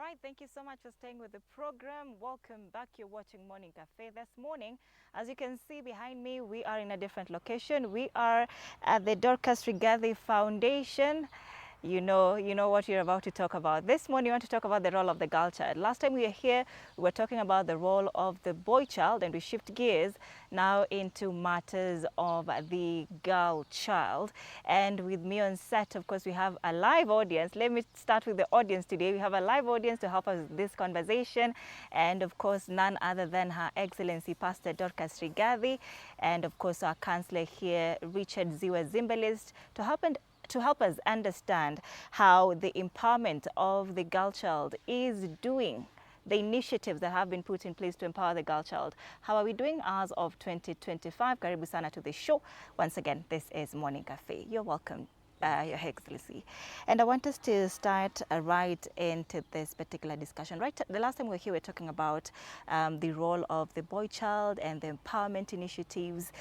right, thank you so much for staying with the program. Welcome back. You're watching Morning Cafe. This morning, as you can see behind me, we are in a different location. We are at the Dorcas Rigathi Foundation. You know what you're about to talk about. This morning, we want to talk about the role of the girl child. Last time we were here, we were talking about the role of the boy child, and we shift gears now into matters of the girl child. And with me on set, of course, we have a live audience. Let me start with the audience today. We have a live audience to help us with this conversation. And of course, none other than Her Excellency Pastor Dorcas Rigathi, and of course, our counselor here, Richard Ziwa Zimbalist, to help us understand how the empowerment of the girl child is doing, the initiatives that have been put in place to empower the girl child. How are we doing as of 2025? Karibu sana to the show. Once again, this is Morning Cafe. You're welcome, Your Excellency. And I want us to start right into this particular discussion. Right, the last time we were here, we were talking about the role of the boy child and the empowerment initiatives.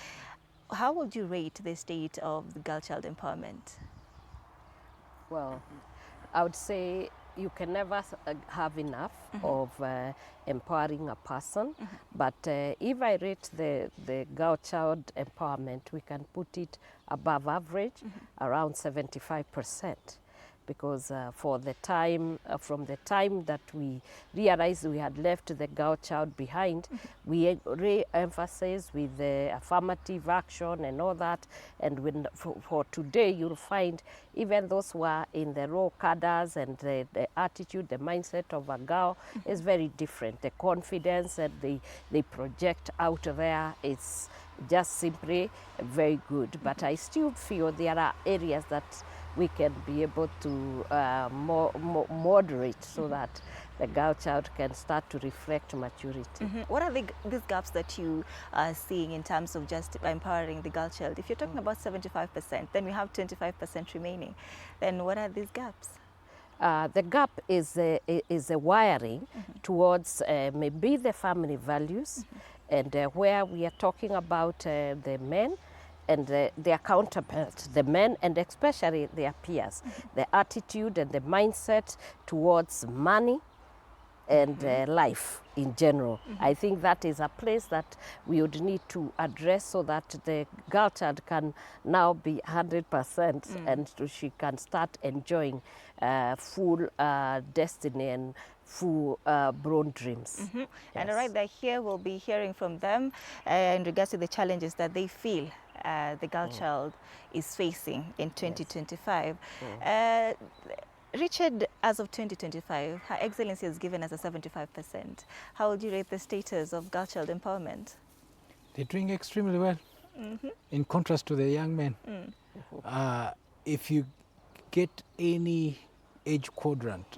How would you rate the state of the girl child empowerment? Well, I would say you can never have enough of empowering a person, but if I rate the girl child empowerment, we can put it above average, around 75%. Because for the time, from the time that we realized we had left the girl child behind, we re-emphasized with the affirmative action and all that. And for today, you'll find even those who are in the raw cadres and the attitude, the mindset of a girl is very different. The confidence that they project out there is just simply very good. But I still feel there are areas that we can be able to moderate so that the girl child can start to reflect maturity. What are these gaps that you are seeing in terms of just empowering the girl child? If you're talking about 75%, then we have 25% remaining. Then what are these gaps? The gap is a wiring towards maybe the family values, and where we are talking about the men and their counterparts, the men, and especially their peers, the attitude and the mindset towards money and life in general. I think that is a place that we would need to address so that the girl child can now be 100% and she can start enjoying full destiny and full grown dreams. Yes. And right there, here we'll be hearing from them in regards to the challenges that they feel the girl child is facing in 2025. Richard, as of 2025, Her Excellency has given us a 75%. How would you rate the status of girl child empowerment? They're doing extremely well, in contrast to the young men. If you get any age quadrant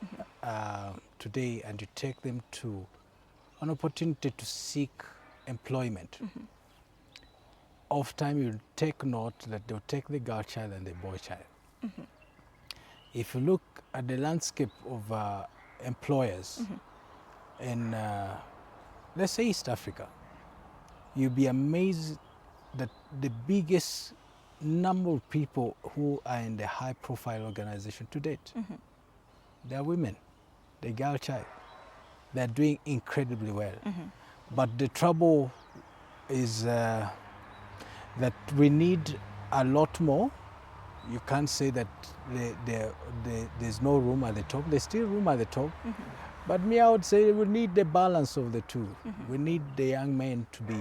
today and you take them to an opportunity to seek employment, oft-time you'll take note that they'll take the girl child and the boy child. If you look at the landscape of employers in, let's say, East Africa, you'll be amazed that the biggest number of people who are in the high-profile organization to date, they're women, the girl child. They're doing incredibly well. But the trouble is that we need a lot more. You can't say that there's no room at the top. There's still room at the top. But me, I would say we need the balance of the two. We need the young men to be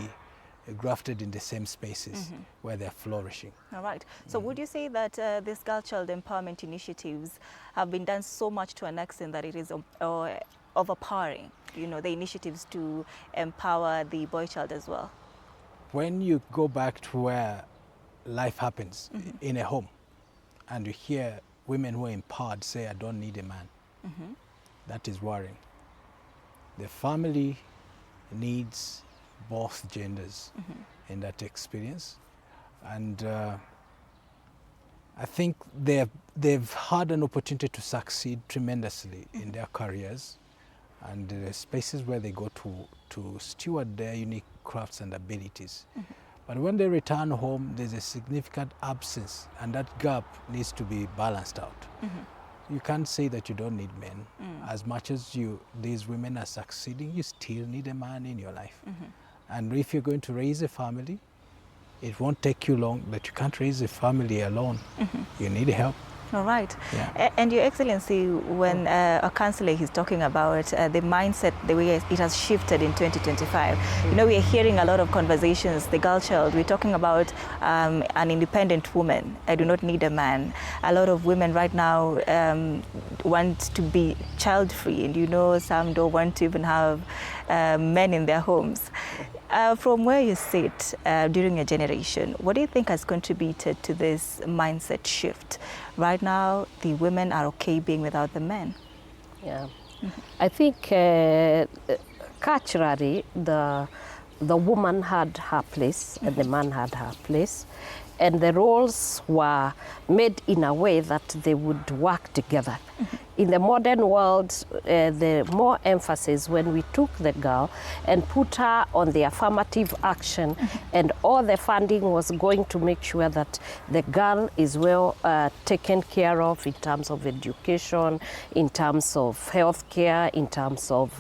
grafted in the same spaces where they're flourishing. All right. So would you say that these girl child empowerment initiatives have been done so much to an extent that it is overpowering, the initiatives to empower the boy child as well? When you go back to where life happens in a home, and you hear women who are empowered say, I don't need a man, that is worrying. The family needs both genders in that experience. And I think they've had an opportunity to succeed tremendously in their careers and the spaces where they go to steward their unique crafts and abilities. But when they return home, there's a significant absence, and that gap needs to be balanced out. you can't say that you don't need men. As much as these women are succeeding, you still need a man in your life. And if you're going to raise a family, it won't take you long, but you can't raise a family alone. You need help. All right. Yeah. And Your Excellency, when a councillor is talking about the mindset, the way it has shifted in 2025, you know, we are hearing a lot of conversations, the girl child, we're talking about an independent woman. I do not need a man. A lot of women right now want to be child-free, and you know, some don't want to even have men in their homes. From where you sit during your generation, what do you think has contributed to this mindset shift? Right now, the women are okay being without the men. Yeah, I think culturally the woman had her place and the man had her place, and the roles were made in a way that they would work together. In the modern world, the more emphasis when we took the girl and put her on the affirmative action, and all the funding was going to make sure that the girl is well taken care of in terms of education, in terms of health care, in terms of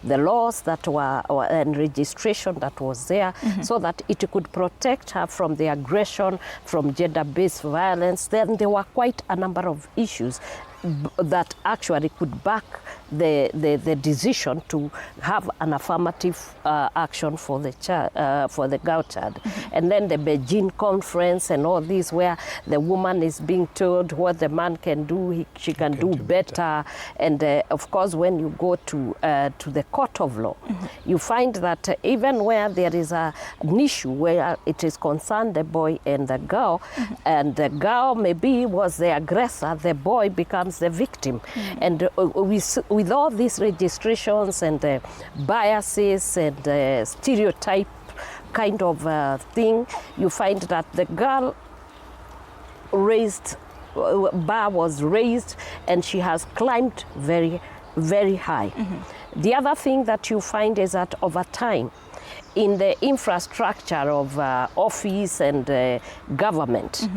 the laws that were and registration that was there, so that it could protect her from the aggression, from gender-based violence. Then there were quite a number of issues that actually could back the decision to have an affirmative action for the child, for the girl child. And then the Beijing conference and all this, where the woman is being told what the man can do, she can do better. And of course, when you go to the court of law, you find that even where there is an issue where it is concerned the boy and the girl, and the girl maybe was the aggressor, the boy becomes the victim. And with all these registrations and biases and stereotype kind of thing, you find that the girl bar was raised and she has climbed very, very high. The other thing that you find is that over time, in the infrastructure of office and government,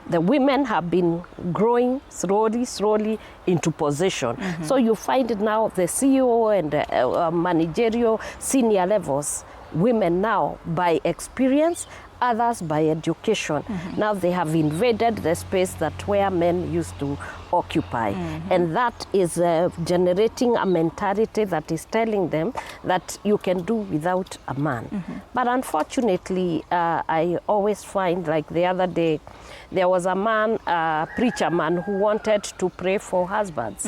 the women have been growing slowly into position. So you find now the CEO and managerial senior levels, women now by experience, others by education. Now they have invaded the space that where men used to occupy. And that is generating a mentality that is telling them that you can do without a man. But unfortunately, I always find, like the other day, there was a man, a preacher man, who wanted to pray for husbands.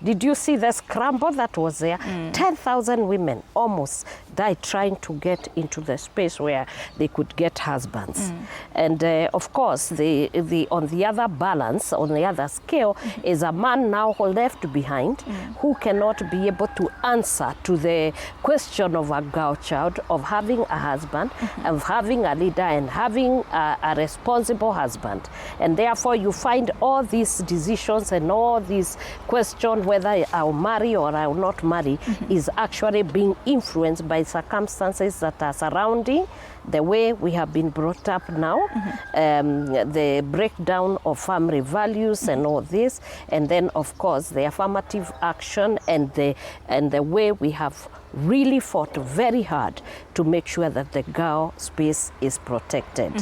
Did you see the scramble that was there? 10,000 women almost died trying to get into the space where they could get husbands. And of course, on the other balance, on the other scale, is a man now left behind who cannot be able to answer to the question of a girl child, of having a husband, of having a leader, and having a responsible husband. And therefore you find all these decisions and all these questions whether I'll marry or I'll not marry is actually being influenced by circumstances that are surrounding the way we have been brought up now, the breakdown of family values and all this, and then of course the affirmative action and the way we have really fought very hard to make sure that the girl space is protected.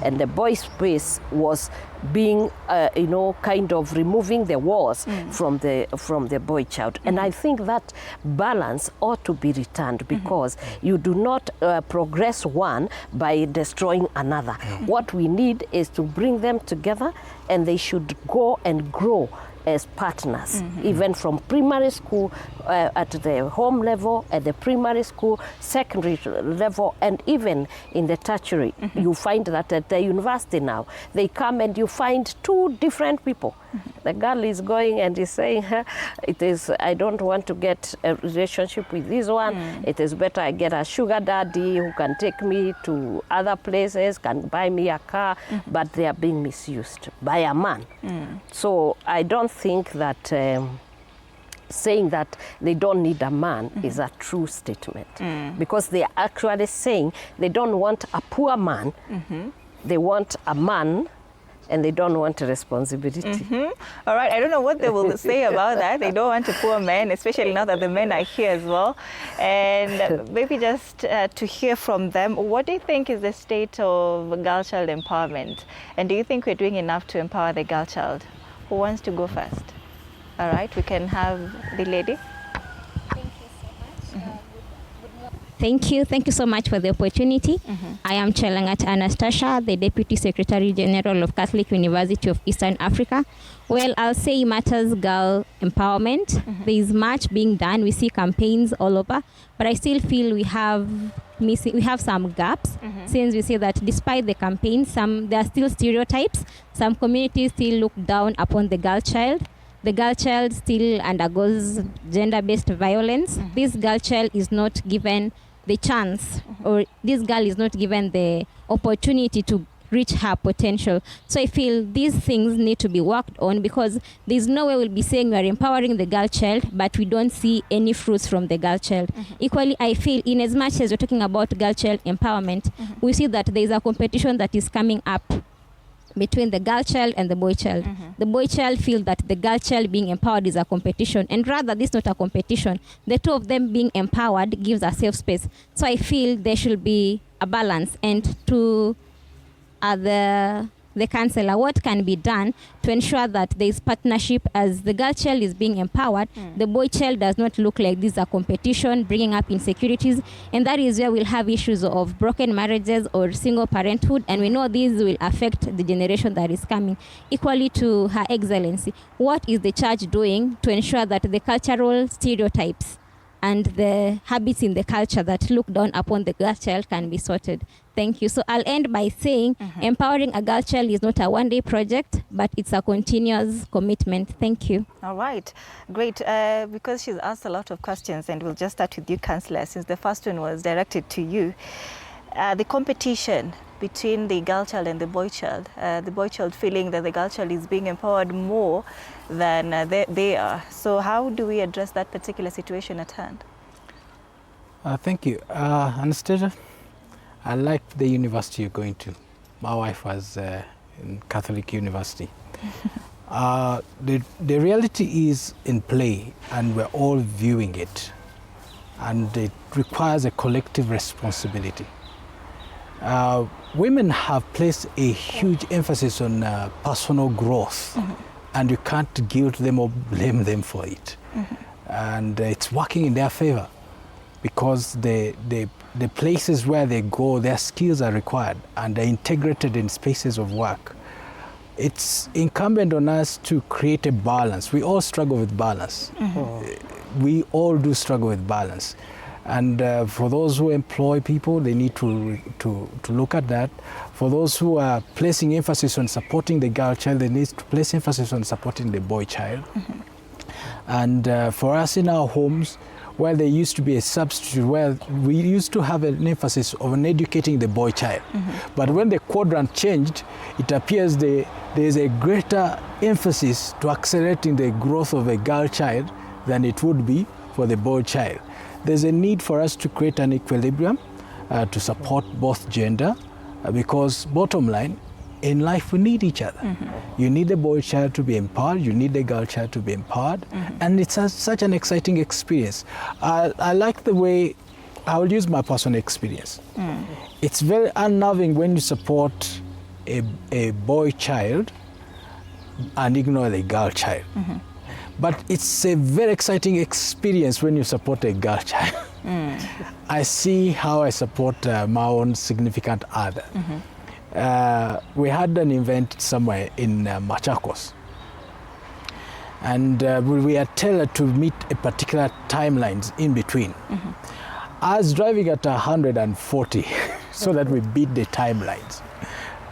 And the boy space was being, kind of removing the walls from the boy child. And I think that balance ought to be returned, because you do not progress one by destroying another. What we need is to bring them together, and they should go and grow as partners, even from primary school, at the home level, at the primary school, secondary level, and even in the tertiary. You find that at the university now, they come and you find two different people. The girl is going and is saying, I don't want to get a relationship with this one. It is better I get a sugar daddy who can take me to other places, can buy me a car, but they are being misused by a man. So I don't think that saying that they don't need a man is a true statement, because they are actually saying they don't want a poor man, they want a man and they don't want a responsibility. All right, I don't know what they will say about that. They don't want to poor men, especially now that the men are here as well. And maybe just to hear from them, what do you think is the state of girl child empowerment? And do you think we're doing enough to empower the girl child? Who wants to go first? All right, we can have the lady. Thank you so much for the opportunity. I am Chelangat Anastasia, the Deputy Secretary General of Catholic University of Eastern Africa. Well, I'll say matters girl empowerment. There is much being done. We see campaigns all over, but I still feel we have some gaps, since we see that despite the campaigns, there are still stereotypes. Some communities still look down upon the girl child. The girl child still undergoes gender-based violence. This girl child is not given the chance, or this girl is not given the opportunity to reach her potential. So I feel these things need to be worked on, because there's no way we'll be saying we are empowering the girl child, but we don't see any fruits from the girl child. Equally, I feel in as much as we're talking about girl child empowerment, we see that there is a competition that is coming up between the girl child and the boy child. The boy child feels that the girl child being empowered is a competition, and rather this is not a competition. The two of them being empowered gives a safe space. So I feel there should be a balance. And to the councillor, what can be done to ensure that there is partnership as the girl child is being empowered, the boy child does not look like this is a competition, bringing up insecurities, and that is where we'll have issues of broken marriages or single parenthood, and we know these will affect the generation that is coming. Equally, to Her Excellency, what is the church doing to ensure that the cultural stereotypes and the habits in the culture that look down upon the girl child can be sorted? Thank you. So I'll end by saying empowering a girl child is not a one-day project, but it's a continuous commitment. Thank you. All right, great. Because she's asked a lot of questions, and we'll just start with you, Councillor, since the first one was directed to you. The competition between the girl child and the boy child feeling that the girl child is being empowered more than they are. So how do we address that particular situation at hand? Thank you. Anastasia, I like the university you're going to. My wife was in Catholic University. The reality is in play, and we're all viewing it, and it requires a collective responsibility. Women have placed a huge emphasis on personal growth, and you can't guilt them or blame them for it. And it's working in their favor, because the places where they go, their skills are required and they're integrated in spaces of work. It's incumbent on us to create a balance. We all struggle with balance. We all do struggle with balance. And for those who employ people, they need to look at that. For those who are placing emphasis on supporting the girl child, they need to place emphasis on supporting the boy child. And for us in our homes, where there used to be a substitute, where we used to have an emphasis on educating the boy child. But when the quadrant changed, it appears there is a greater emphasis to accelerating the growth of a girl child than it would be for the boy child. There's a need for us to create an equilibrium to support both gender, because bottom line, in life we need each other. You need the boy child to be empowered, you need the girl child to be empowered, and it's such an exciting experience. I like the way, I will use my personal experience. It's very unnerving when you support a boy child and ignore the girl child. But it's a very exciting experience when you support a girl child. I see how I support my own significant other. We had an event somewhere in Machakos, and we are tailored to meet a particular timelines in between. I was driving at 140 so that we beat the timelines.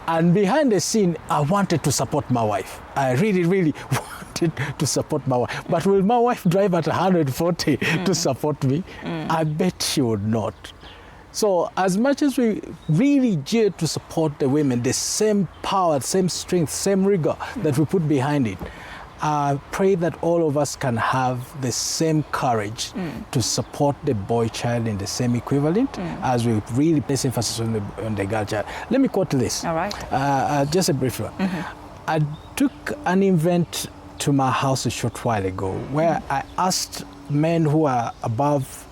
And behind the scene, I wanted to support my wife. I really, really wanted to support my wife. But will my wife drive at 140 to support me? I bet she would not. So as much as we really gear to support the women, the same power, same strength, same rigor that we put behind it, I pray that all of us can have the same courage to support the boy child in the same equivalent as we really place emphasis on the girl child. Let me quote this. All right. Just a brief one. I took an event to my house a short while ago where I asked men who are above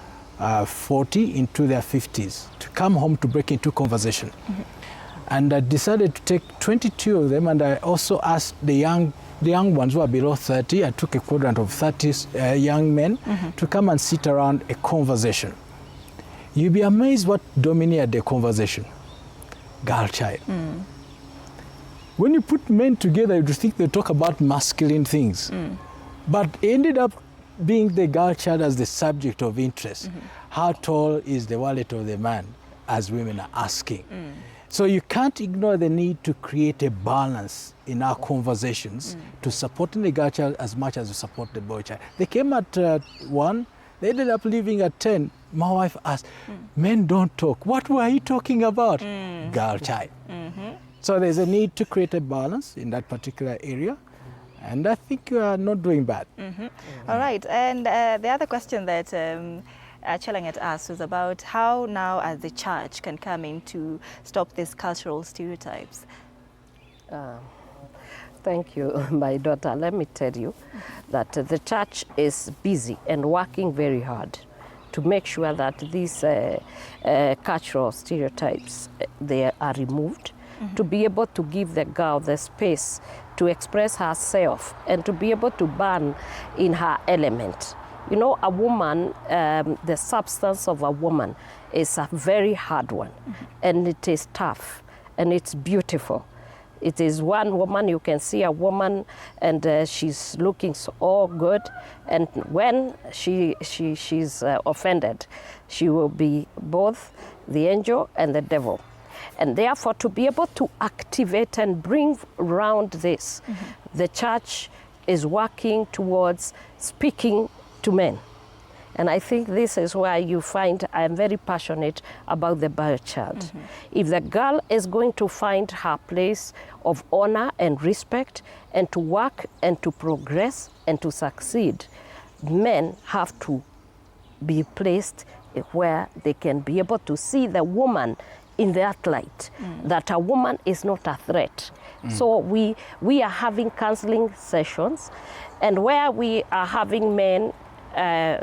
40 into their 50s to come home to break into conversation. And I decided to take 22 of them, and I also asked the young ones who are below 30. I took a quadrant of 30 young men to come and sit around a conversation. You'll be amazed what dominated the conversation. Girl child. When you put men together, you think they talk about masculine things. But it ended up being the girl child as the subject of interest. How tall is the wallet of the man, as women are asking? So you can't ignore the need to create a balance in our conversations to supporting the girl child as much as we support the boy child. They came at 1, they ended up leaving at 10. My wife asked, men don't talk. What were you talking about? Girl child. So there's a need to create a balance in that particular area. And I think you are not doing bad. All right. And the other question that Cheleng had asked was about how now as the church can come in to stop these cultural stereotypes. Thank you, my daughter. Let me tell you that the church is busy and working very hard to make sure that these cultural stereotypes they are removed, to be able to give the girl the space to express herself and to be able to burn in her element. You know, a woman, the substance of a woman is a very hard one, and it is tough, and it's beautiful. It is one woman, you can see a woman, and she's looking so good, and when she's offended, she will be both the angel and the devil. And therefore, to be able to activate and bring around this, the church is working towards speaking to men. And I think this is why you find I'm very passionate about the boy child. If the girl is going to find her place of honor and respect and to work and to progress and to succeed, men have to be placed where they can be able to see the woman in that light, that a woman is not a threat. So we are having counseling sessions, and where we are having men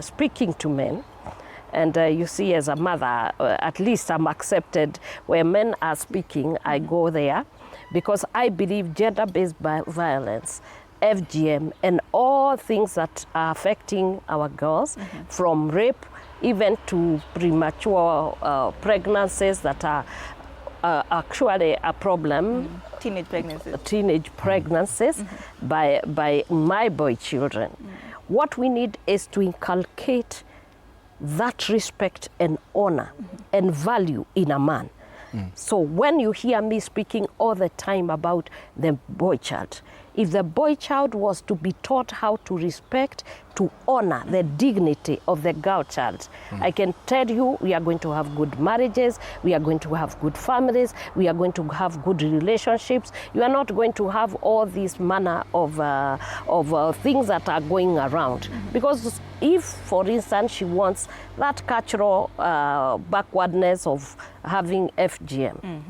speaking to men, and you see as a mother, at least I'm accepted where men are speaking, I go there, because I believe gender-based violence, FGM, and all things that are affecting our girls, from rape even to premature pregnancies that are actually a problem. Teenage pregnancies. Teenage pregnancies by my boy children. What we need is to inculcate that respect and honor and value in a man. So when you hear me speaking all the time about the boy child, if the boy child was to be taught how to respect, to honor the dignity of the girl child, I can tell you we are going to have good marriages, we are going to have good families, we are going to have good relationships. You are not going to have all this manner of things that are going around. Because if, for instance, she wants that cultural backwardness of having FGM,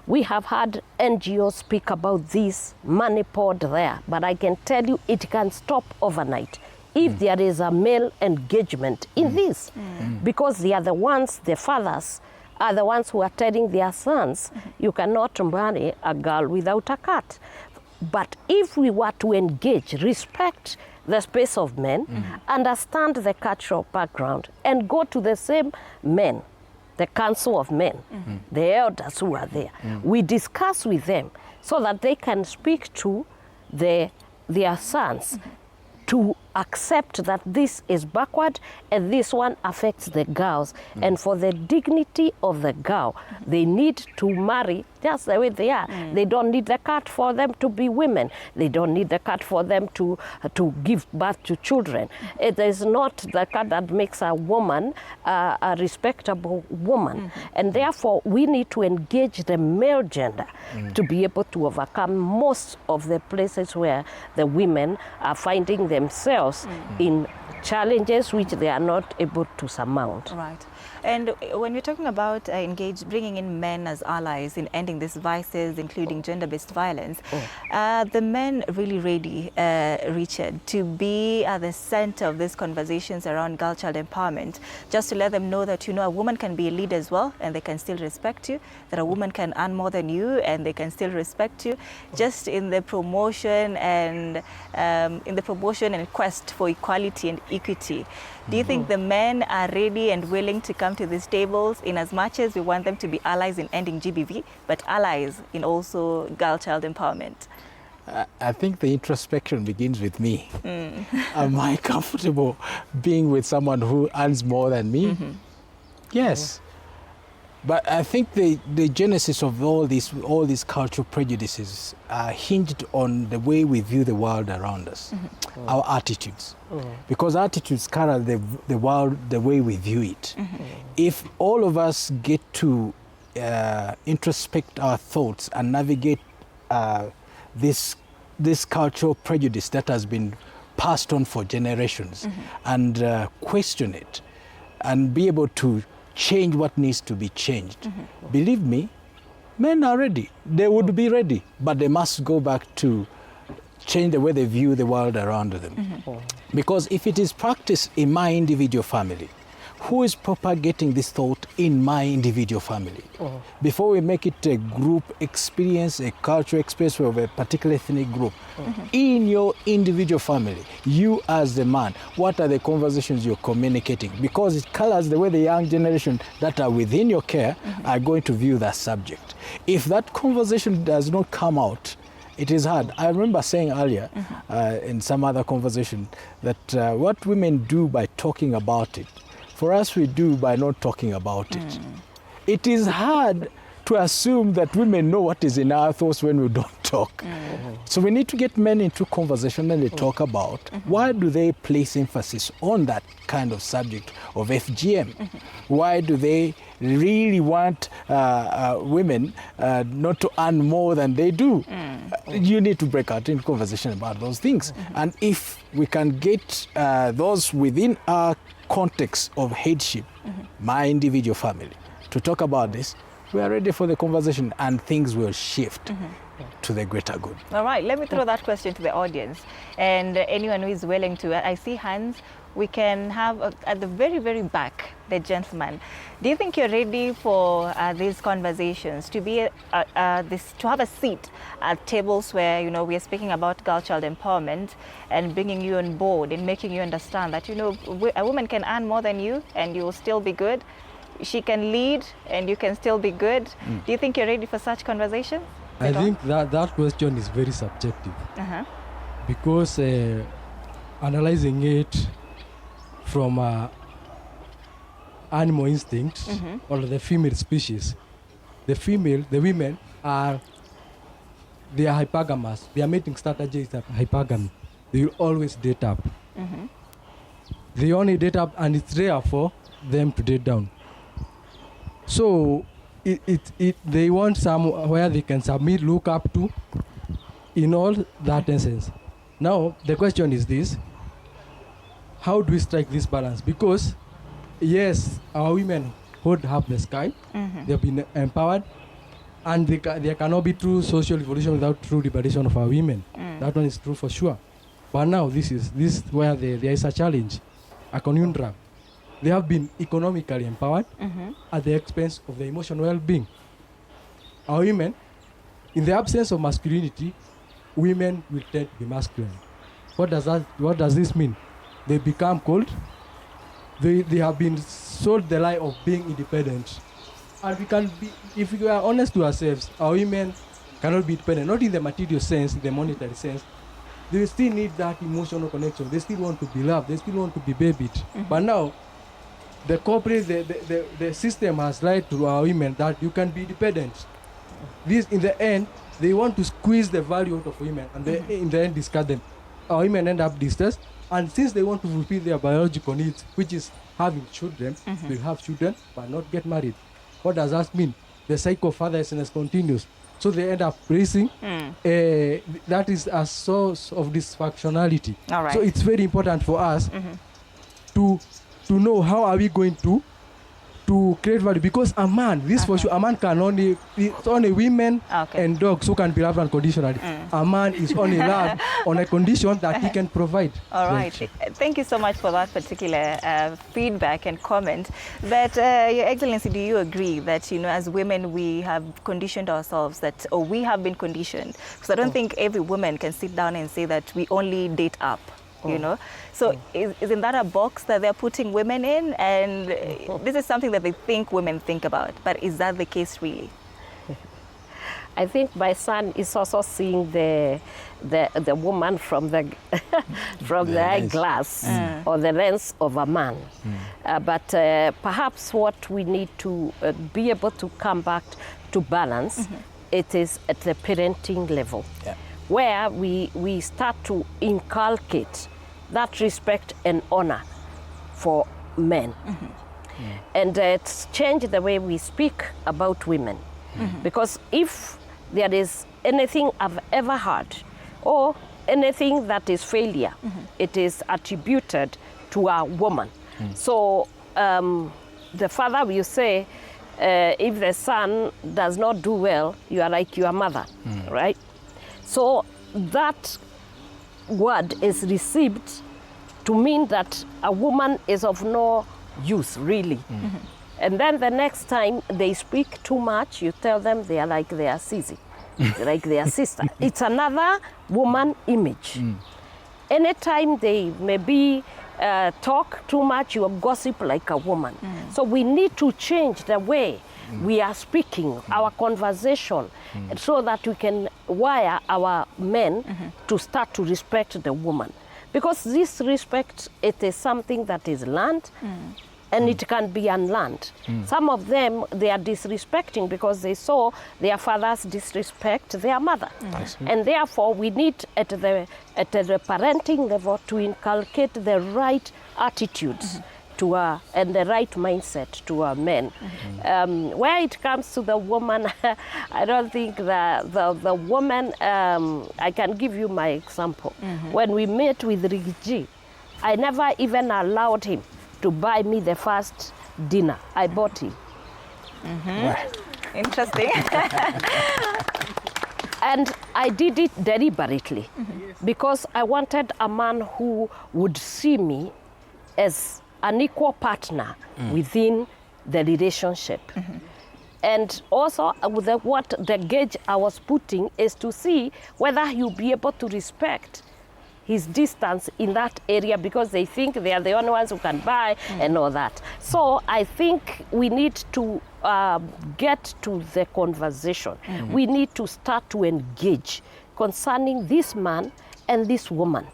we have had NGOs speak about this money poured there, but I can tell you it can stop overnight if there is a male engagement in this, because they are the ones, the fathers are the ones who are telling their sons, you cannot marry a girl without a cut. But if we were to engage, respect the space of men, understand the cultural background, and go to the same men, the council of men, the elders who are there. We discuss with them so that they can speak to their sons to accept that this is backward and this one affects the girls. And for the dignity of the girl, they need to marry just the way they are. They don't need the cut for them to be women. They don't need the cut for them to give birth to children. It is not the cut that makes a woman a respectable woman. And therefore, we need to engage the male gender to be able to overcome most of the places where the women are finding themselves in challenges which they are not able to surmount. Right. And when we're talking about bringing in men as allies in ending these vices, including gender-based violence, the men really ready, Richard, to be at the center of these conversations around girl-child empowerment, just to let them know that, a woman can be a leader as well, and they can still respect you, that a woman can earn more than you, and they can still respect you, just in the promotion and quest for equality and equity. Do you think the men are ready and willing to come to these tables, in as much as we want them to be allies in ending GBV, but allies in also girl-child empowerment? I think the introspection begins with me. Am I comfortable being with someone who earns more than me? Yes. But I think the genesis of all these cultural prejudices are hinged on the way we view the world around us, our attitudes. Because attitudes color the world the way we view it. If all of us get to introspect our thoughts and navigate this cultural prejudice that has been passed on for generations and question it and be able to change what needs to be changed. Believe me, men are ready. They would be ready, but they must go back to change the way they view the world around them. Because if it is practiced in my individual family, who is propagating this thought in my individual family? Before we make it a group experience, a cultural experience of a particular ethnic group, in your individual family, you as the man, what are the conversations you're communicating? Because it colors the way the young generation that are within your care are going to view that subject. If that conversation does not come out, it is hard. I remember saying earlier in some other conversation that what women do by talking about it, for us we do by not talking about it. It is hard to assume that women know what is in our thoughts when we don't talk. So we need to get men into conversation and they talk about why do they place emphasis on that kind of subject of FGM? Why do they really want women not to earn more than they do? You need to break out in conversation about those things. And if we can get those within our context of headship, my individual family, to talk about this, we are ready for the conversation and things will shift to the greater good. All right, let me throw that question to the audience and anyone who is willing to. I see hands. We can have at the very, very back, the gentleman. Do you think you're ready for these conversations, to be to have a seat at tables where we are speaking about girl-child empowerment and bringing you on board and making you understand that a woman can earn more than you and you will still be good. She can lead and you can still be good. Do you think you're ready for such conversations? I think that question is very subjective because analyzing it from animal instinct or the female species, the women they are hypergamous. Their mating strategy is hypergamy. They will always date up. They only date up, and it's rare for them to date down. So they want somewhere they can submit, look up to, in all that essence. Now the question is this: how do we strike this balance? Because yes, our women hold up the sky. They've been empowered, and there cannot be true social evolution without true liberation of our women. That one is true for sure. But now this is where there is a challenge, a conundrum. They have been economically empowered at the expense of their emotional well-being. Our women, in the absence of masculinity, women will tend to be masculine. What does this mean? They become cold. They have been sold the lie of being independent. And we can be, if we are honest to ourselves, our women cannot be independent, not in the material sense, in the monetary sense, they still need that emotional connection. They still want to be loved. They still want to be babied. But now, the corporate, the system has lied to our women that you can be dependent. This, in the end, they want to squeeze the value out of women, and they, in the end, discard them. Our women end up distressed, and since they want to fulfill their biological needs, which is having children, will have children but not get married. What does that mean? The cycle of fatherlessness continues. So they end up raising. That is a source of dysfunctionality. All right. So it's very important for us to know how are we going to create value, because a man, this for sure, a man can only, it's only women and dogs who can be loved unconditionally. A man is only loved on a condition that he can provide. All right. Thank you so much for that particular feedback and comment. But Your Excellency, do you agree that, you know, as women, we have conditioned ourselves that, or we have been conditioned? Because I don't think every woman can sit down and say that we only date up. You know, so isn't that a box that they're putting women in? And this is something that they think women think about, but is that the case really? I think my son is also seeing the woman from the from the eyeglass or the lens of a man. But perhaps what we need to be able to come back to balance, it is at the parenting level, where we start to inculcate that respect and honor for men. And it's changed the way we speak about women. Because if there is anything I've ever heard or anything that is failure, it is attributed to a woman. So the father will say, if the son does not do well, you are like your mother, right? So that word is received to mean that a woman is of no use, really. And then the next time they speak too much, you tell them they are like their sissy, like their sister. It's another woman image. Anytime they maybe talk too much, you gossip like a woman. So we need to change the way we are speaking, our conversation, so that we can wire our men to start to respect the woman. Because this respect, it is something that is learned, and it can be unlearned. Some of them, they are disrespecting because they saw their fathers disrespect their mother. And therefore, we need at the parenting level to inculcate the right attitudes to and the right mindset to our men. Where it comes to the woman, I don't think the woman, I can give you my example. When we met with Rigi, I never even allowed him to buy me the first dinner. I bought him. Interesting. And I did it deliberately because I wanted a man who would see me as an equal partner within the relationship. And also what the gauge I was putting is to see whether he'll be able to respect his distance in that area, because they think they are the only ones who can buy and all that. So I think we need to get to the conversation. We need to start to engage concerning this man and this woman,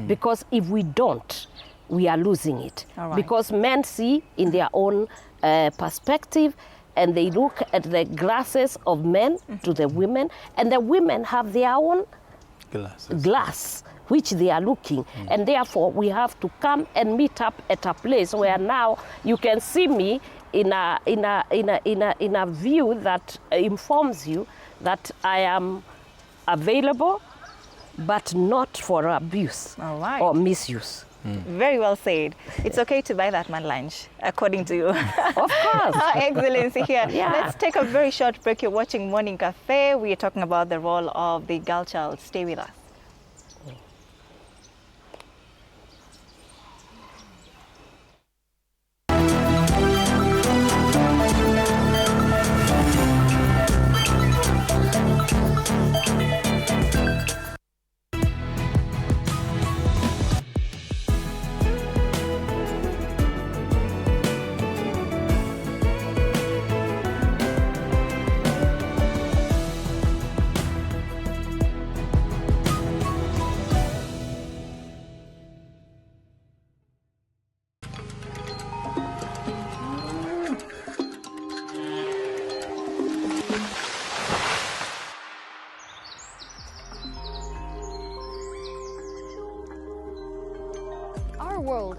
because if we don't, we are losing it. Because men see in their own perspective, and they look at the glasses of men to the women, and the women have their own glass which they are looking, and therefore we have to come and meet up at a place where now you can see me in a view that informs you that I am available, but not for abuse or misuse. Very well said. It's okay to buy that man lunch, according to you. Of course. Excellency here. Let's take a very short break. You're watching Morning Cafe. We are talking about the role of the girl child. Stay with us.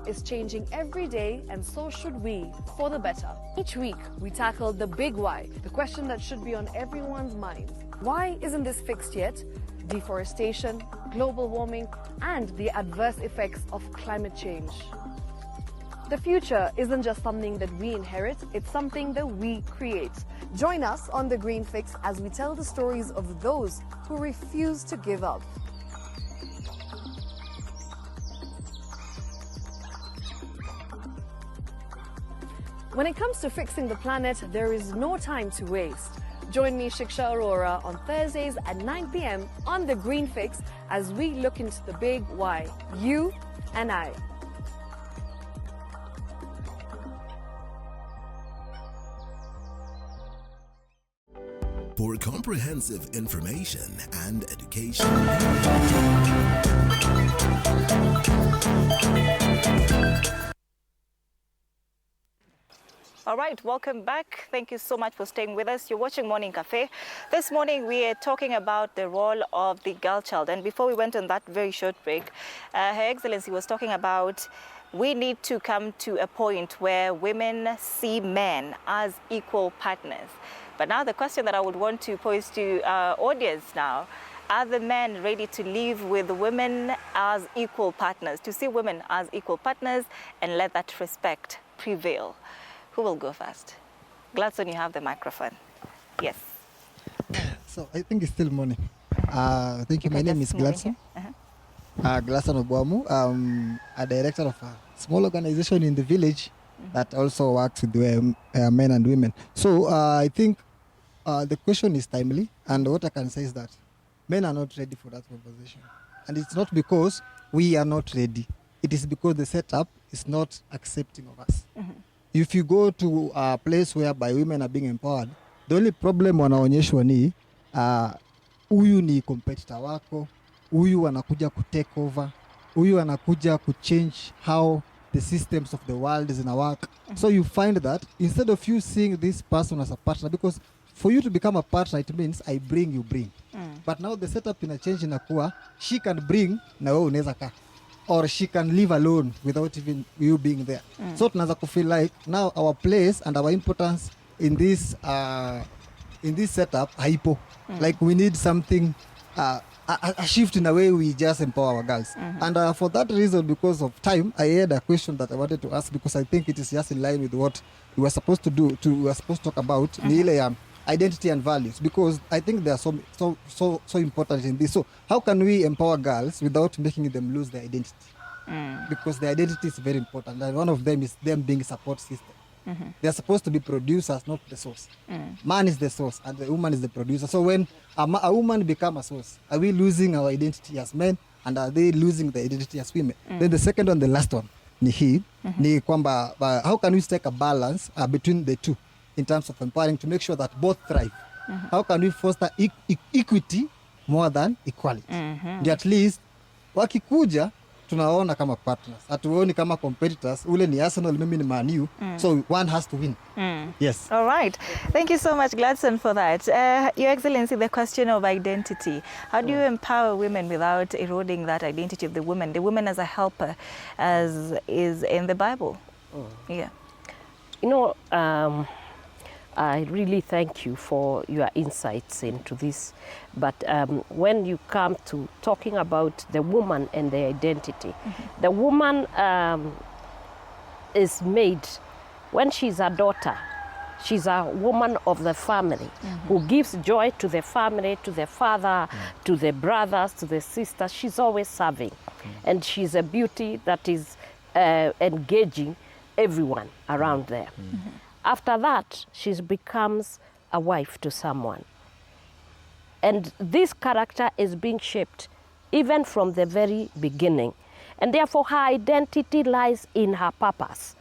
is changing every day, and so should we, for the better. Each week, we tackle the big why, the question that should be on everyone's minds. Why isn't this fixed yet? Deforestation, global warming, and the adverse effects of climate change. The future isn't just something that we inherit, it's something that we create. Join us on The Green Fix as we tell the stories of those who refuse to give up. When it comes to fixing the planet, there is no time to waste. Join me, Shiksha Arora, on Thursdays at 9 p.m. on The Green Fix as we look into the big why, you and I. For comprehensive information and education. All right, welcome back. Thank you so much for staying with us. You're watching Morning Cafe. This morning we are talking about the role of the girl child. And before we went on that very short break, Her Excellency was talking about we need to come to a point where women see men as equal partners. But now the question that I would want to pose to our audience now, are the men ready to live with women as equal partners, to see women as equal partners and let that respect prevail? Who will go first? Gladson, you have the microphone. Yes. So I think it's still morning. Thank you. My name is Gladson. Gladson Obwamu. I'm a director of a small organization in the village that also works with men and women. So I think the question is timely, and what I can say is that men are not ready for that conversation. And it's not because we are not ready. It is because the setup is not accepting of us. If you go to a place whereby women are being empowered, the only problem wanaonyeshwa ni huyu ni competitor wako, huyu anakuja ku take over, huyu anakuja ku change how the systems of the world is in a work. So you find that instead of you seeing this person as a partner, because for you to become a partner, it means I bring, you bring. But now the setup in a change inakuwa, she can bring na wewe unaweza kaa. Or she can live alone without even you being there. So tunaanza ku feel like now our place and our importance in this setup haipo. Like we need something, a shift in the way we just empower our girls. And for that reason, because of time, I had a question that I wanted to ask, because I think it is just in line with what we were supposed to do. We were supposed to talk about ni ile identity and values, because I think they are so important in this. So how can we empower girls without making them lose their identity? Because their identity is very important, and one of them is them being a support system. They are supposed to be producers, not the source. Man is the source and the woman is the producer. So when a woman becomes a source, are we losing our identity as men, and are they losing the identity as women? Then the second one, the last one, ni kwamba how can we strike a balance between the two in terms of empowering to make sure that both thrive? How can we foster equity more than equality? At least wakikuja tunaona kama partners, hatuoni kama competitors. Ule ni Arsenal, mimi ni Man U, so one has to win. Yes. All right. Thank you so much, Gladson, for that. Your Excellency, the question of identity. How do you empower women without eroding that identity of the woman as a helper, as is in the Bible? Yeah. You know, I really thank you for your insights into this. But when you come to talking about the woman and the identity, the woman is made, when she's a daughter, she's a woman of the family who gives joy to the family, to the father, to the brothers, to the sisters. She's always serving. And she's a beauty that is engaging everyone around there. After that, she becomes a wife to someone. And this character is being shaped even from the very beginning. And therefore, her identity lies in her purpose.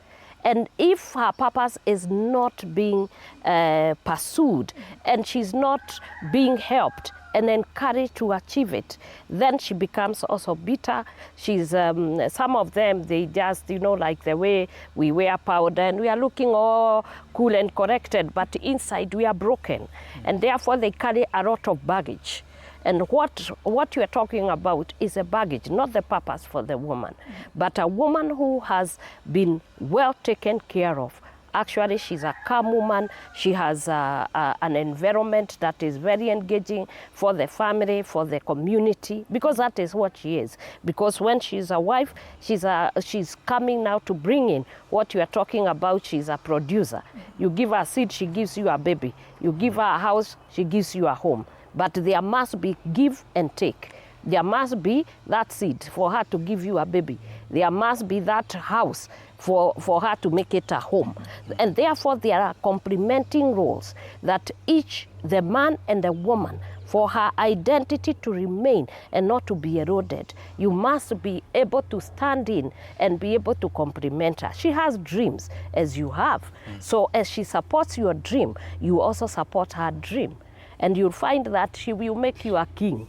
And if her purpose is not being pursued, and she's not being helped and encouraged to achieve it, then she becomes also bitter. She's, some of them, they just, you know, like the way we wear powder and we are looking all cool and corrected, but inside we are broken. And therefore they carry a lot of baggage. And what you're talking about is a baggage, not the purpose for the woman, but a woman who has been well taken care of. Actually, she's a calm woman. She has an environment that is very engaging for the family, for the community, because that is what she is. Because when she's a wife, she's coming now to bring in what you are talking about. She's a producer. You give her a seed, she gives you a baby. You give her a house, she gives you a home. But there must be give and take. There must be that seed for her to give you a baby. There must be that house for her to make it a home. And therefore, there are complementing roles that each, the man and the woman, for her identity to remain and not to be eroded, you must be able to stand in and be able to complement her. She has dreams, as you have. So as she supports your dream, you also support her dream. And you'll find that she will make you a king.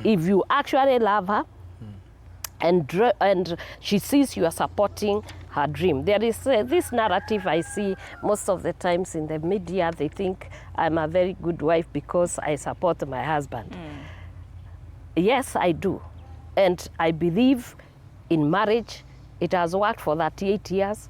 If you actually love her, and she sees you are supporting her dream. There is this narrative I see most of the times in the media. They think I'm a very good wife because I support my husband. Yes, I do. And I believe in marriage. It has worked for 38 years.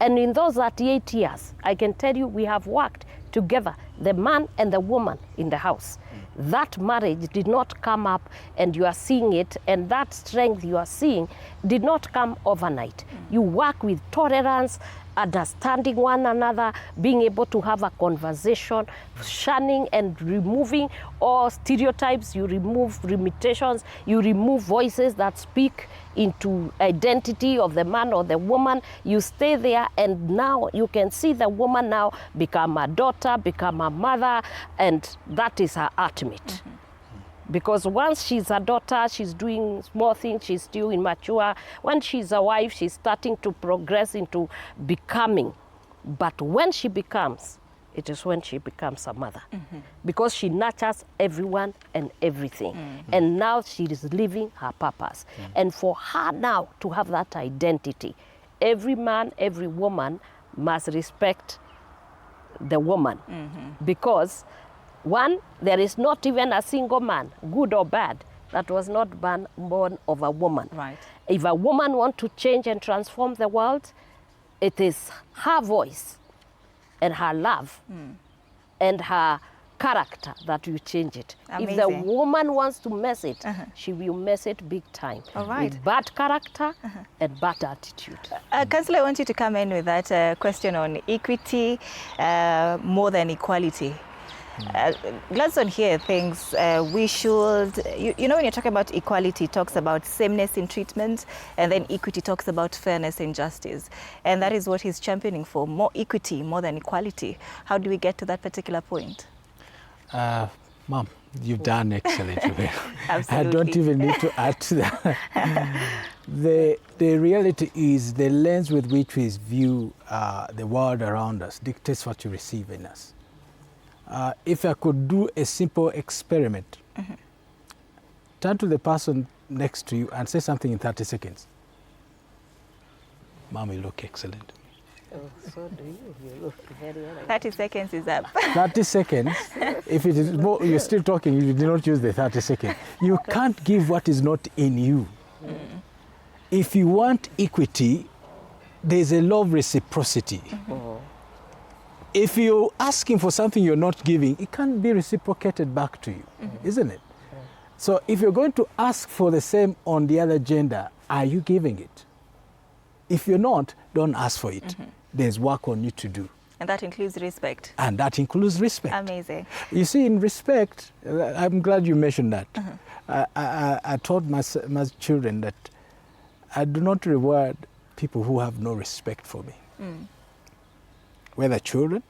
And in those 38 years, I can tell you we have worked together, the man and the woman in the house. That marriage did not come up and you are seeing it, and that strength you are seeing did not come overnight. You work with tolerance, understanding one another, being able to have a conversation, shunning and removing all stereotypes. You remove limitations, you remove voices that speak into identity of the man or the woman. You stay there, and now you can see the woman now become a daughter, become a mother, and that is her ultimate. Because once she's a daughter, she's doing small things, she's still immature. When she's a wife, she's starting to progress into becoming. But when she becomes, it is when she becomes a mother. Because she nurtures everyone and everything. And now she is living her purpose. And for her now to have that identity, every man, every woman must respect the woman. Because one, there is not even a single man, good or bad, that was not born of a woman. Right. If a woman wants to change and transform the world, it is her voice and her love and her character that will change it. Amazing. If the woman wants to mess it, she will mess it big time. All right. With bad character and bad attitude. Councillor, I want you to come in with that question on equity more than equality. Gladstone here thinks we should, you know, when you're talking about equality, it talks about sameness in treatment, and then equity talks about fairness and justice. And that is what he's championing for, more equity, more than equality. How do we get to that particular point? Mom, you've done excellently. Absolutely. I don't even need to add to that. The reality is the lens with which we view the world around us dictates what you receive in us. If I could do a simple experiment, turn to the person next to you and say something in 30 seconds. Mom, you look excellent. Oh, so do you. You look very well. 30 seconds is up. 30 seconds, if it is more, you're still talking, you did not use the 30 seconds. You can't give what is not in you. If you want equity, there's a law of reciprocity. If you're asking for something you're not giving, it can't be reciprocated back to you, isn't it? So if you're going to ask for the same on the other gender, are you giving it? If you're not, don't ask for it. There's work on you to do. And that includes respect. And that includes respect. Amazing. You see, in respect, I'm glad you mentioned that. I taught my children that I do not reward people who have no respect for me. Whether children,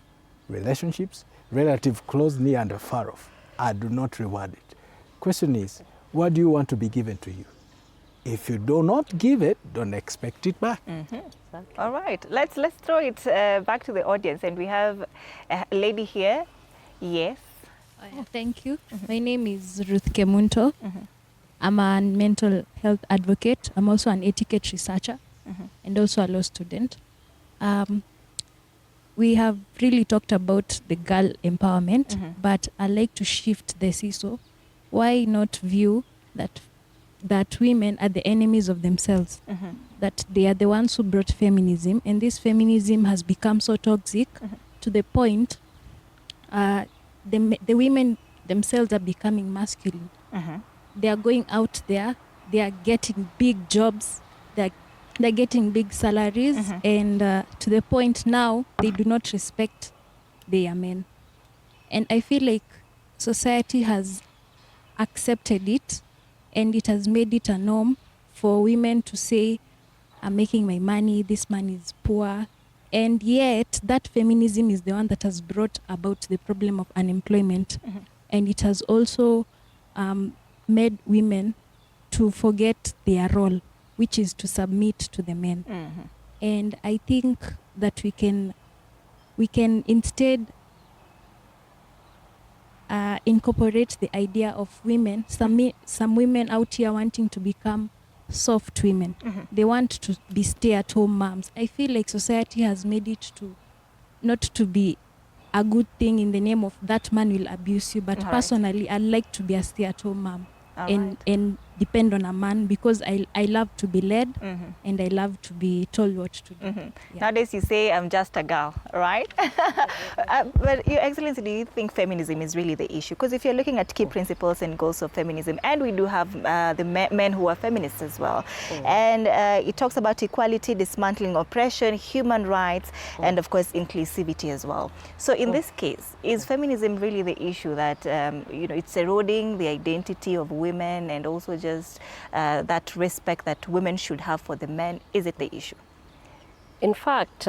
relationships, relative close, near and far off, I do not reward it. Question is, what do you want to be given to you? If you do not give it, don't expect it back. All right, let's throw it back to the audience, and we have a lady here. Yes. Thank you. My name is Ruth Kemunto. I'm a mental health advocate. I'm also an etiquette researcher and also a law student. We have really talked about the girl empowerment, but I like to shift the seesaw why not view that women are the enemies of themselves? That they are the ones who brought feminism, and this feminism has become so toxic to the point the women themselves are becoming masculine. They are going out there, they are getting big jobs, they're getting big salaries, and to the point now they do not respect their men. And I feel like society has accepted it, and it has made it a norm for women to say, I'm making my money, this man is poor. And yet that feminism is the one that has brought about the problem of unemployment. And it has also made women to forget their role, which is to submit to the men. And I think that we can instead incorporate the idea of women, some women out here wanting to become soft women. They want to be stay-at-home moms. I feel like society has made it to not to be a good thing in the name of that man will abuse you. But personally, I like to be a stay-at-home mom and depend on a man, because I love to be led and I love to be told what to do. Nowadays you say, I'm just a girl, right? But Your Excellency, do you think feminism is really the issue? Because if you're looking at key principles and goals of feminism, and we do have the men who are feminists as well, and it talks about equality, dismantling oppression, human rights, and of course inclusivity as well. So in this case, is feminism really the issue that it's eroding the identity of women and also just that respect that women should have for the men? Is it the issue? In fact,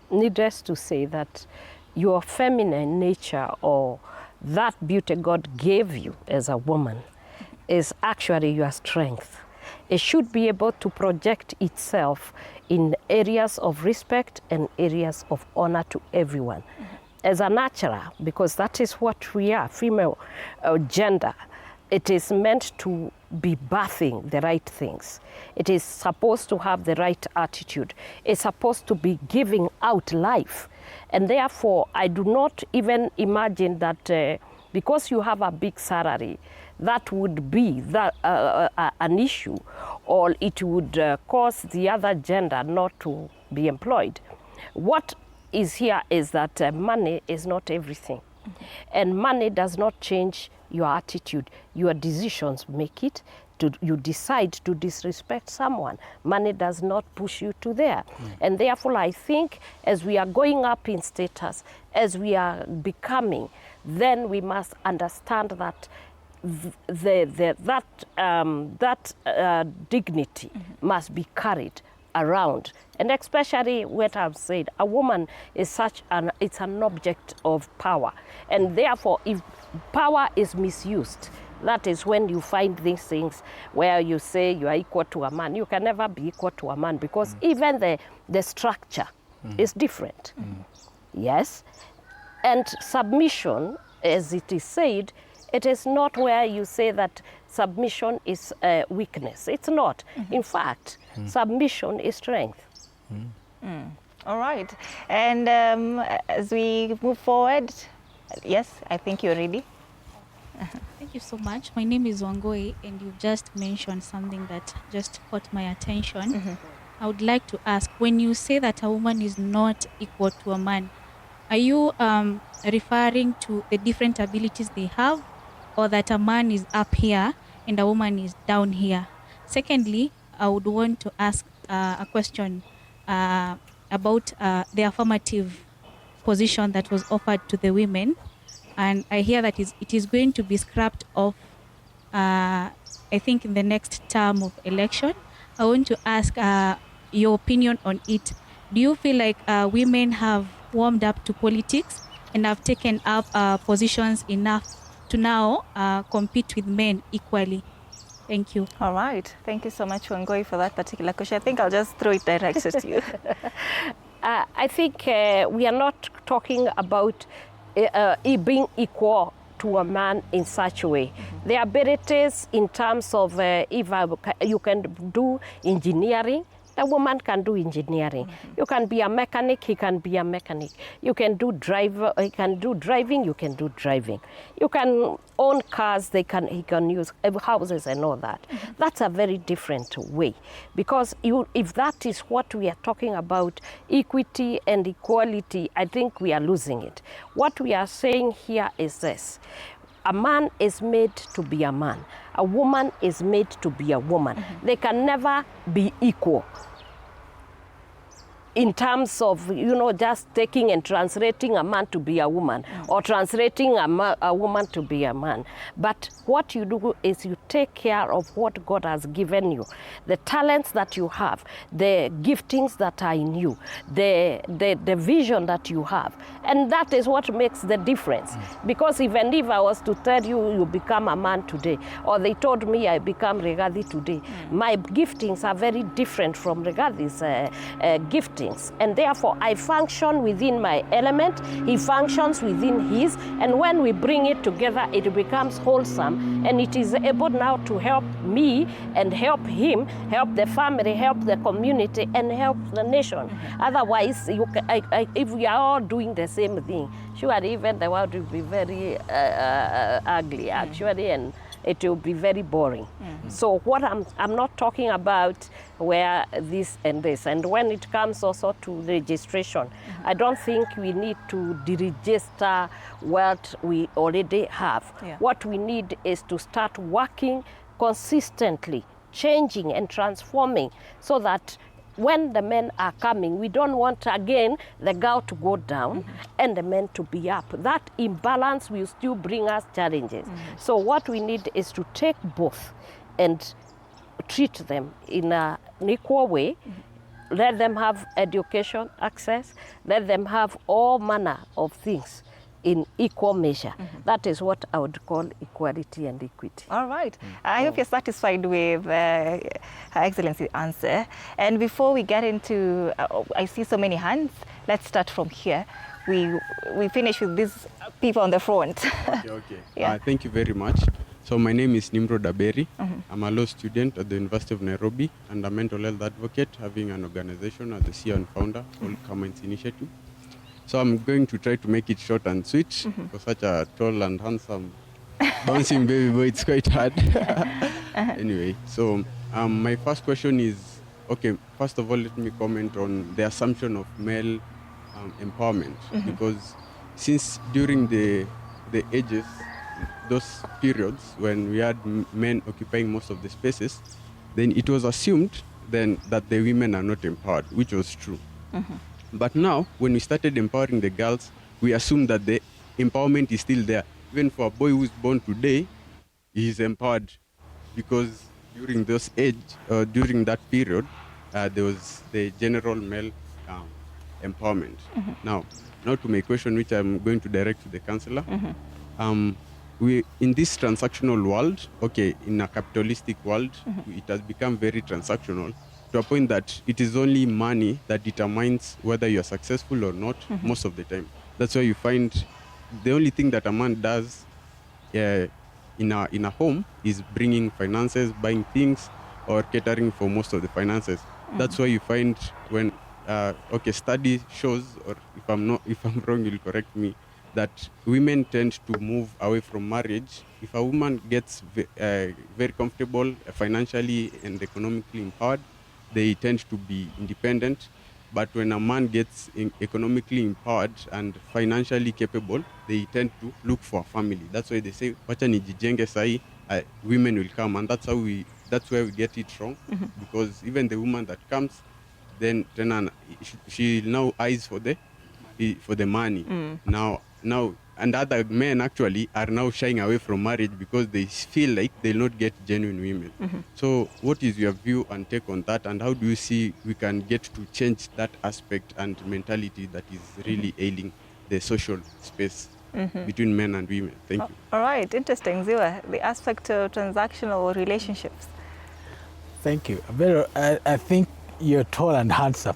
needless to say that your feminine nature, or that beauty God gave you as a woman, is actually your strength. It should be able to project itself in areas of respect and areas of honor to everyone. As a natural, because that is what we are, female gender, it is meant to be birthing the right things. It is supposed to have the right attitude. It's supposed to be giving out life. And therefore, I do not even imagine that because you have a big salary, that would be an issue, or it would cause the other gender not to be employed. What is here is that money is not everything. And money does not change your attitude. Your decisions make it. You decide to disrespect someone. Money does not push you to there. And therefore, I think as we are going up in status, as we are becoming, then we must understand that that dignity must be carried around. And especially what I've said, a woman is it's an object of power. And therefore, if power is misused, that is when you find these things where you say you are equal to a man. You can never be equal to a man, because even the structure is different. Yes. And submission, as it is said, it is not where you say that submission is weakness. It's not. In fact, submission is strength. All right. And as we move forward, yes, I think you're ready. Thank you so much. My name is Wangoi, and you just mentioned something that just caught my attention. I would like to ask, when you say that a woman is not equal to a man, are you referring to the different abilities they have, or that a man is up here and a woman is down here? Secondly, I would want to ask a question about the affirmative position that was offered to the women. And I hear that it is going to be scrapped off, I think, in the next term of election. I want to ask your opinion on it. Do you feel like women have warmed up to politics and have taken up positions enough to now compete with men equally? Thank you. All right. Thank you so much, Wangoi, for that particular question. I think I'll just throw it directed to you. I think we are not talking about being equal to a man in such a way. The abilities in terms of if you can do engineering, The woman can do engineering. You can be a mechanic, he can be a mechanic. You can do he can do driving, you can do driving. You can own cars, he can use houses and all that. That's a very different way, because if that is what we are talking about, equity and equality, I think we are losing it. What we are saying here is this: a man is made to be a man. A woman is made to be a woman. They can never be equal in terms of, just taking and translating a man to be a woman or translating a woman to be a man. But what you do is you take care of what God has given you, the talents that you have, the giftings that are in you, the vision that you have. And that is what makes the difference. Because even if I was to tell you, you become a man today, or they told me I become Regathi today, my giftings are very different from Regathi's giftings. And therefore, I function within my element, he functions within his, and when we bring it together, it becomes wholesome, and it is able now to help me and help him, help the family, help the community, and help the nation. Otherwise, if we are all doing the same thing, surely even the world will be very ugly, actually, and it will be very boring. So what I'm not talking about where this and this. And when it comes also to registration, I don't think we need to deregister what we already have. What we need is to start working consistently, changing and transforming, so that when the men are coming, we don't want again the girl to go down and the men to be up. That imbalance will still bring us challenges. So what we need is to take both and treat them in an equal way. Let them have education access. Let them have all manner of things in equal measure. That is what I would call equality and equity. All right. I hope you're satisfied with Her Excellency's answer. And before we get into, I see so many hands. Let's start from here. We finish with these people on the front. Okay. Yeah. Thank you very much. So my name is Nimrod Aberi. I'm a law student at the University of Nairobi and a mental health advocate, having an organization as the CEO and founder called Comments Initiative. So I'm going to try to make it short and sweet. For such a tall and handsome bouncing baby boy, it's quite hard. Anyway, so my first question is, okay, first of all, let me comment on the assumption of male empowerment. Because since during the ages, those periods when we had men occupying most of the spaces, then it was assumed then that the women are not empowered, which was true. But now, when we started empowering the girls, we assume that the empowerment is still there. Even for a boy who's born today, he is empowered, because during those during that period, there was the general male empowerment. Now to my question, which I'm going to direct to the councillor. We in this transactional world, okay, in a capitalistic world, it has become very transactional, to a point that it is only money that determines whether you are successful or not most of the time. That's why you find the only thing that a man does in a home is bringing finances, buying things, or catering for most of the finances. That's why you find when study shows, or if I'm wrong, you'll correct me, that women tend to move away from marriage. If a woman gets very comfortable financially and economically empowered, they tend to be independent. But when a man gets economically empowered and financially capable, they tend to look for a family. That's why they say, wacha nijijenge sahi, women will come. And that's where we get it wrong. Because even the woman that comes, then she now eyes for the money. Now, and other men actually are now shying away from marriage because they feel like they'll not get genuine women. So what is your view and take on that, and how do you see we can get to change that aspect and mentality that is really ailing the social space between men and women? Thank you. All right, interesting, Ziwa, the aspect of transactional relationships. Thank you. I think you're tall and handsome,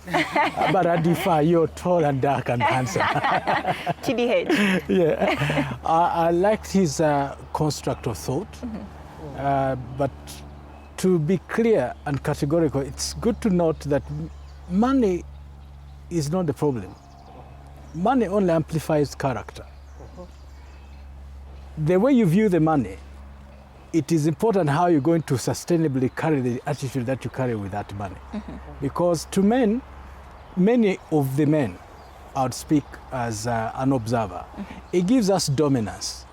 but I differ. You're tall and dark and handsome. TDH. Yeah, I liked his construct of thought, but to be clear and categorical, it's good to note that money is not the problem. Money only amplifies character. The way you view the money, it is important how you're going to sustainably carry the attitude that you carry with that money. Because to men, many of the men, I would speak as an observer, it gives us dominance.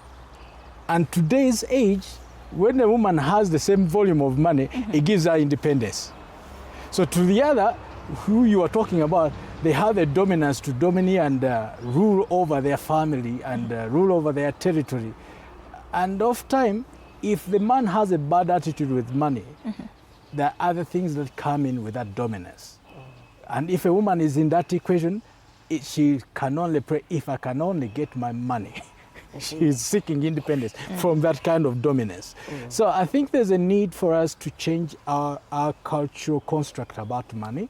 And today's age, when a woman has the same volume of money, it gives her independence. So to the other, who you are talking about, they have the dominance to dominate and rule over their family and rule over their territory. And of time, if the man has a bad attitude with money, there are other things that come in with that dominance. And if a woman is in that equation, she can only pray, if I can only get my money. She is seeking independence from that kind of dominance. So I think there's a need for us to change our cultural construct about money,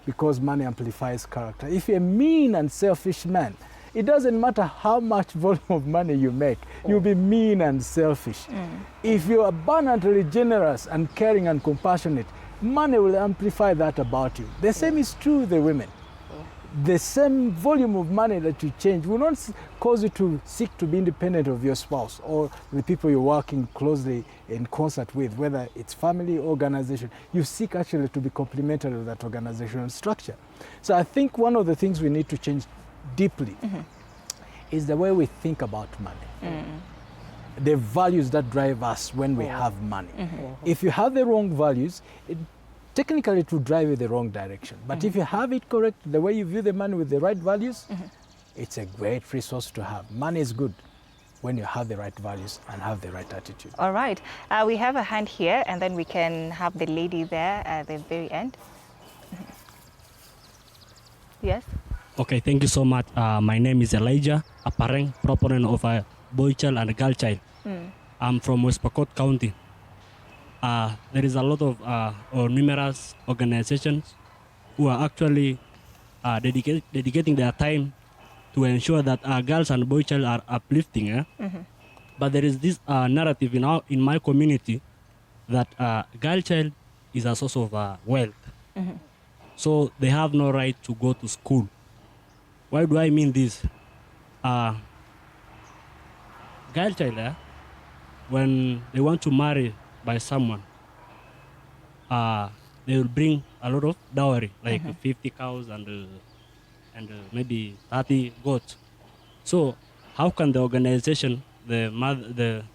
because money amplifies character. If you're a mean and selfish man, it doesn't matter how much volume of money you make, you'll be mean and selfish. If you're abundantly generous and caring and compassionate, money will amplify that about you. The same is true with the women. The same volume of money that you change will not cause you to seek to be independent of your spouse or the people you're working closely in concert with, whether it's family or organization. You seek actually to be complementary of that organizational structure. So I think one of the things we need to change deeply is the way we think about money. The values that drive us when we have money. If you have the wrong values, technically it will drive you the wrong direction. But if you have it correct, the way you view the money with the right values, it's a great resource to have. Money is good when you have the right values and have the right attitude. All right. We have a hand here, and then we can have the lady there at the very end. Yes? Okay, thank you so much. My name is Elijah, a parent, proponent of a boy child and a girl child. I'm from West Pokot County. There is a lot of or numerous organizations who are actually dedicating their time to ensure that girls and boy child are uplifting. But there is this narrative in my community that girl child is a source of wealth. So they have no right to go to school. Why do I mean this? Girl child, when they want to marry by someone, they will bring a lot of dowry, like 50 cows and maybe 30 goats. So how can the organization, the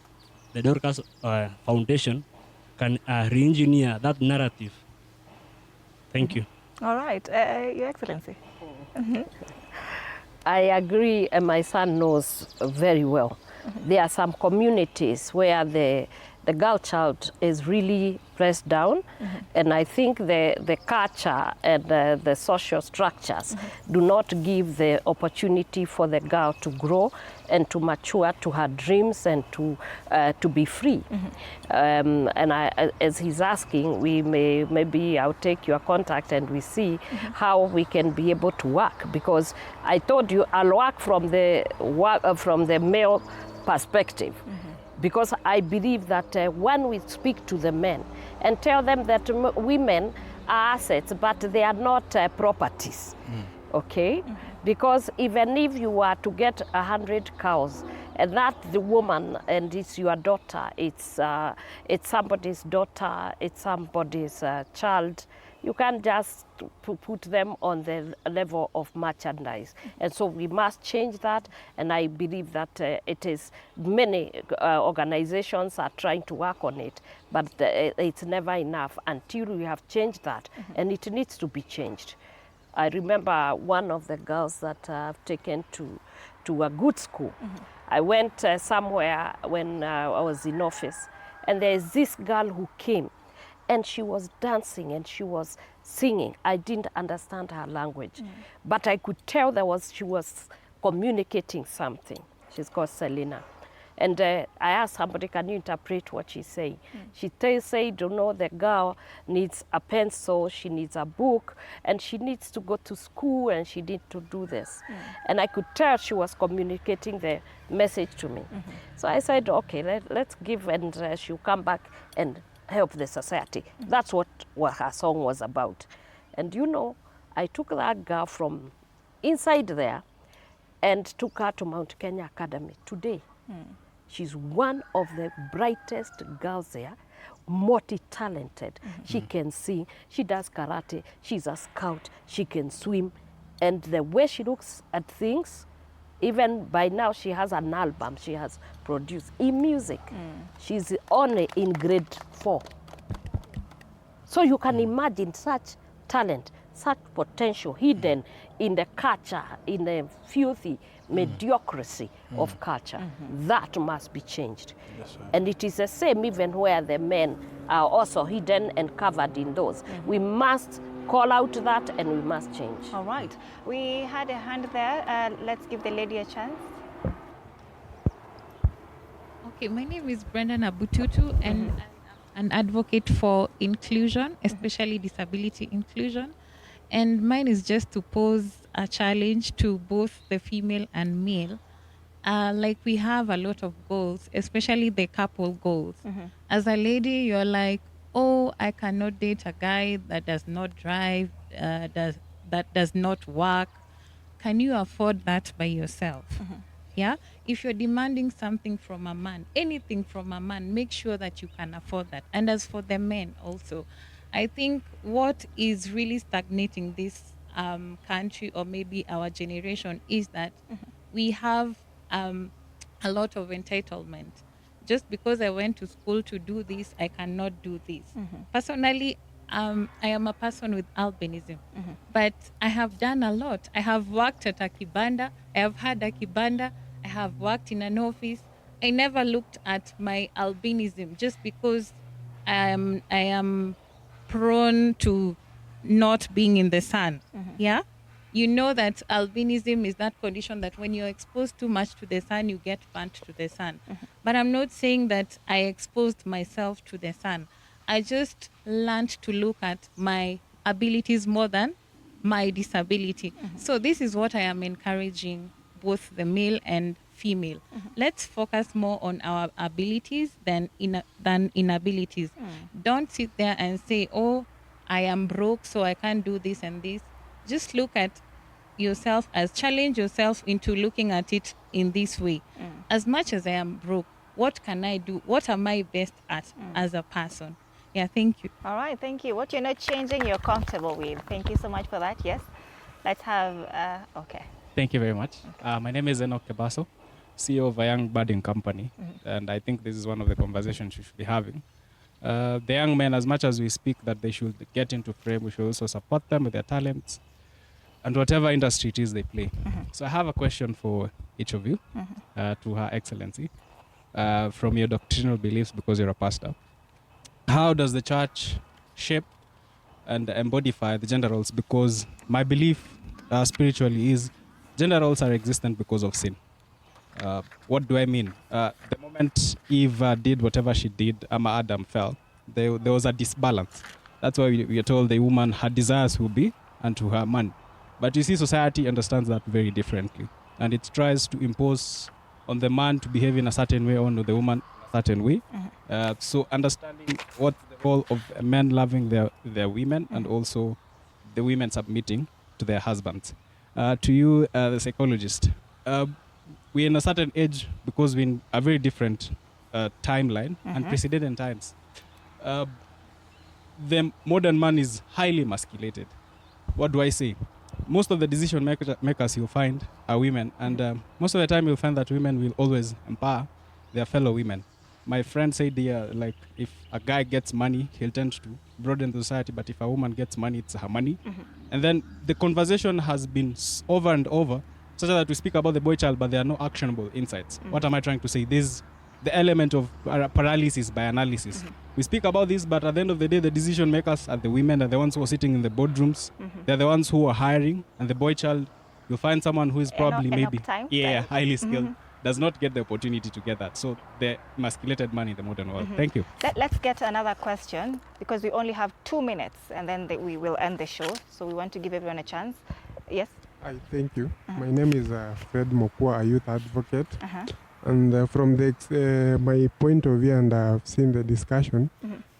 Dorcas Foundation, can re-engineer that narrative? Thank you. All right, Your Excellency. I agree, and my son knows very well. There are some communities where the girl child is really pressed down, and I think the culture and the social structures do not give the opportunity for the girl to grow and to mature to her dreams and to be free. And as he's asking, maybe I'll take your contact and we see how we can be able to work, because I told you I'll work from the male perspective. Because I believe that when we speak to the men and tell them that women are assets, but they are not properties, okay? Because even if you are to get 100 cows, and that the woman and it's your daughter, it's somebody's daughter, it's somebody's child, you can't just put them on the level of merchandise. And so we must change that, and I believe that it is many organizations are trying to work on it, but it's never enough until we have changed that, and it needs to be changed. I remember one of the girls that I've taken to a good school. I went somewhere when I was in office, and there's this girl who came, and she was dancing and she was singing. I didn't understand her language, but I could tell she was communicating something. She's called Selena. And I asked somebody, can you interpret what she's saying? She said, the girl needs a pencil, she needs a book, and she needs to go to school, and she needs to do this. And I could tell she was communicating the message to me. So I said, okay, let's give, and she'll come back and help the society. That's what her song was about. And you know, I took that girl from inside there and took her to Mount Kenya Academy today. She's one of the brightest girls there, multi-talented. She can sing, she does karate, she's a scout, she can swim. And the way she looks at things, even by now she has an album she has produced in music. She's only in grade 4. So you can imagine such talent, such potential hidden in the culture, in the filthy mediocrity of culture. That must be changed. And it is the same even where the men are also hidden and covered in those. We must call out that and we must change. All right. We had a hand there. Let's give the lady a chance. Okay, my name is Brendan Abututu and I'm an advocate for inclusion, especially disability inclusion. And mine is just to pose a challenge to both the female and male. Like we have a lot of goals, especially the couple goals. As a lady, you're like, oh, I cannot date a guy that does not drive, that does not work. Can you afford that by yourself? Yeah? If you're demanding something from a man, anything from a man, make sure that you can afford that. And as for the men also, I think what is really stagnating this country or maybe our generation is that we have a lot of entitlement. Just because I went to school to do this, I cannot do this. Personally, I am a person with albinism, but I have done a lot. I have worked at a kibanda, I have had a kibanda, I have worked in an office. I never looked at my albinism just because I am prone to not being in the sun. Yeah? You know that albinism is that condition that when you're exposed too much to the sun, you get burnt to the sun. But I'm not saying that I exposed myself to the sun. I just learned to look at my abilities more than my disability. So this is what I am encouraging both the male and female. Let's focus more on our abilities than inabilities. Don't sit there and say, oh, I am broke, so I can't do this and this. Just look at yourself challenge yourself into looking at it in this way. As much as I am broke, what can I do? What am I best at as a person? Yeah, thank you. All right, thank you. What you're not changing, you're comfortable with. Thank you so much for that. Yes. Let's have, okay. Thank you very much. My name is Enoch Kebaso, CEO of a young budding company. And I think this is one of the conversations we should be having. The young men, as much as we speak that they should get into frame, we should also support them with their talents and whatever industry it is they play. So I have a question for each of you, to Her Excellency, from your doctrinal beliefs, because you're a pastor. How does the church shape and embodify the gender roles? Because my belief spiritually is gender roles are existent because of sin. What do I mean? The moment Eve did whatever she did, Adam fell, there was a disbalance. That's why we are told the woman, her desires will be unto her man. But you see, society understands that very differently. And it tries to impose on the man to behave in a certain way, on the woman a certain way. So understanding what the role of men loving their women and also the women submitting to their husbands. To you, the psychologist, we're in a certain age because we're in a very different timeline and precedent times. The modern man is highly emasculated. What do I say? Most of the decision makers you'll find are women, and most of the time you'll find that women will always empower their fellow women. My friend said, like, if a guy gets money, he'll tend to broaden the society, but if a woman gets money, it's her money. And then the conversation has been over and over, such that we speak about the boy child, but there are no actionable insights. What am I trying to say? There's the element of paralysis by analysis. We speak about this, but at the end of the day, the decision makers are the women, are the ones who are sitting in the boardrooms. They're the ones who are hiring, and the boy child, you'll find someone who is probably highly skilled, does not get the opportunity to get that. So the emasculated man in the modern world. Thank you. Let's get another question, because we only have 2 minutes, and then we will end the show. So we want to give everyone a chance. Yes? Hi, thank you. My name is Fred Mokua, a youth advocate. And from my point of view, and I've seen the discussion,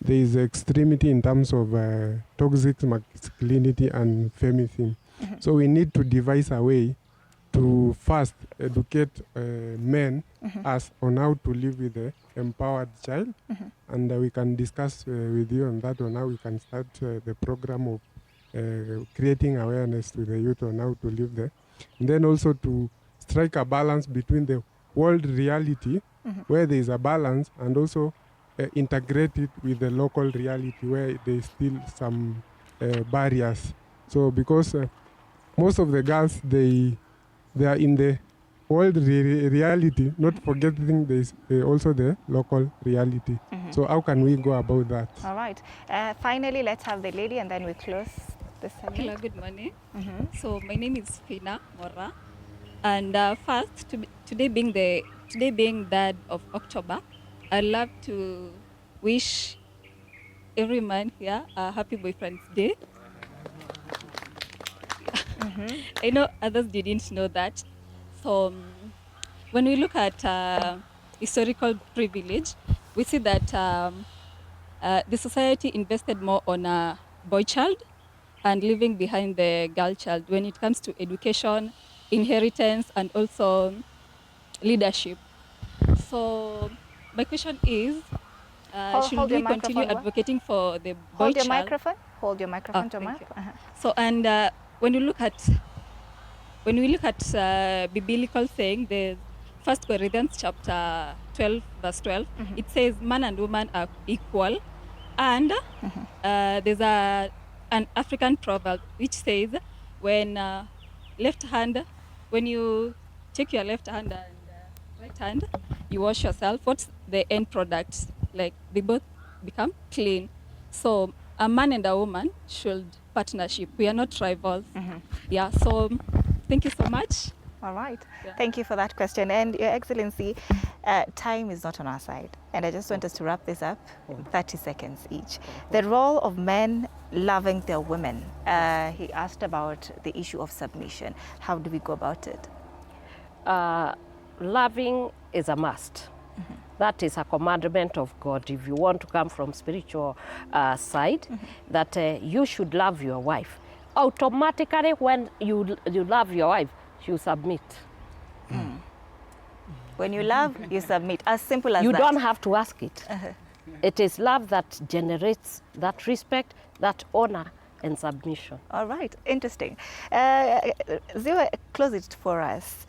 there is extremity in terms of toxic masculinity and feminism. So we need to devise a way to first educate men as on how to live with the empowered child, and we can discuss with you on that on how we can start the program of creating awareness to the youth on how to live there, and then also to strike a balance between the world reality where there is a balance, and also integrate it with the local reality where there is still some barriers. So because most of the girls, they are in the world reality, not forgetting there is also the local reality. So how can we go about that? All right. Finally, let's have the lady and then we close this segment. Hello, good morning. So my name is Fina Mora, and first, today being the 3rd of October, I'd love to wish every man here a happy Boyfriend's Day. I know others didn't know that. So when we look at historical privilege, we see that the society invested more on a boy child and leaving behind the girl child when it comes to education, inheritance, and also leadership. So my question is, should we continue advocating for the boy child? Hold your microphone to Mark. So, and when we look at biblical saying, the 1 Corinthians chapter 12 verse 12, it says man and woman are equal, and there's an African proverb which says when you take your left hand and right hand, you wash yourself, what's the end product? Like they both become clean. So a man and a woman should partnership. We are not rivals. Yeah, so thank you so much. All right. Yeah. Thank you for that question. And Your Excellency, time is not on our side. And I just want us to wrap this up in 30 seconds each. The role of men loving their women. He asked about the issue of submission. How do we go about it? Loving is a must. That is a commandment of God. If you want to come from spiritual side, that you should love your wife. Automatically, when you love your wife, you submit. When you love, you submit. As simple as that. You don't have to ask it. It is love that generates that respect, that honor, and submission. All right, interesting. Ziwa, close it for us.